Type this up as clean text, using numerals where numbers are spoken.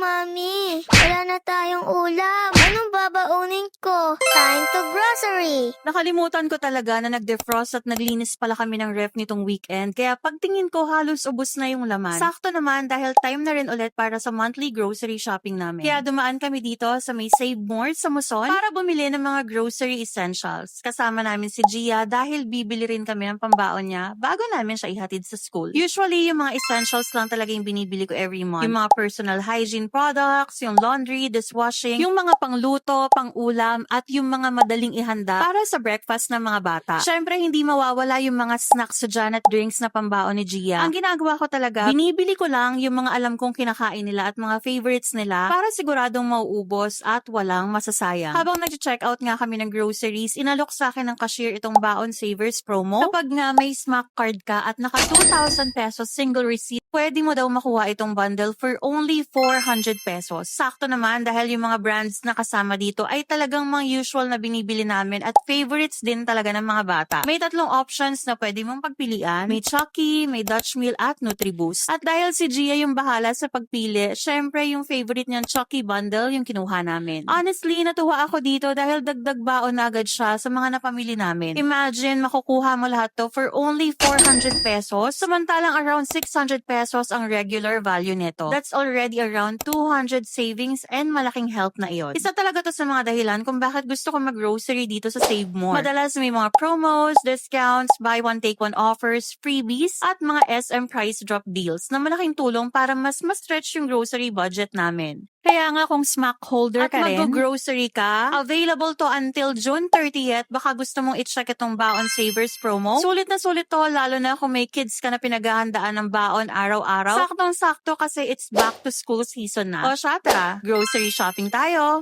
Mami. Wala na tayong ulam. Anong babaunin ko? Time to grocery. Nakalimutan ko talaga na nag-defrost at naglinis pala kami ng ref nitong weekend, kaya pagtingin ko halos ubos na yung laman. Sakto naman dahil time na rin ulit para sa monthly grocery shopping namin. Kaya dumaan kami dito sa may Save More sa Muson para bumili ng mga grocery essentials. Kasama namin si Gia dahil bibili rin kami ng pambaon niya bago namin siya ihatid sa school. Usually, yung mga essentials lang talaga yung binibili ko every month. Yung mga personal hygiene products, yung laundry, dishwashing, yung mga pangluto, pang-ulam, at yung mga madaling ihanda para sa breakfast ng mga bata. Syempre, hindi mawawala yung mga snacks dyan at drinks na pambaon ni Gia. Ang ginagawa ko talaga, binibili ko lang yung mga alam kong kinakain nila at mga favorites nila para siguradong mauubos at walang masasayang. Habang nag-check out nga kami ng groceries, inalok sa akin ng cashier itong Baon Savers promo. Kapag nga may smack card ka at naka 2,000 pesos single receipt, pwede mo daw makuha itong bundle for only 400 pesos. Sakto naman dahil yung mga brands na kasama dito ay talagang mga usual na binibili namin at favorites din talaga ng mga bata. May tatlong options na pwede mong pagpilian. May Chucky, may Dutch Meal at Nutriboost. At dahil si Gia yung bahala sa pagpili, syempre yung favorite niyang Chucky bundle yung kinuha namin. Honestly, natuwa ako dito dahil dagdag baon na agad siya sa mga napamili namin. Imagine, makukuha mo lahat to for only 400 pesos, samantalang around 600 pesos ang regular value nito. That's already around 200 savings and malaking help na iyon. Isa talaga to sa mga dahilan kung bakit gusto ko mag-grocery dito sa Save More. Madalas may mga promos, discounts, buy one take one offers, freebies, at mga SM price drop deals na malaking tulong para mas stretch yung grocery budget namin. Kaya nga kung smack holder ka rin, mag-grocery ka, available to until June 30th, baka gusto mong i-check itong Baon Savers promo. Sulit na sulit to, lalo na kung may kids ka na pinaghahandaan ng baon araw-araw. Saktong-sakto kasi it's back to school season na. O siya, tara, grocery shopping tayo!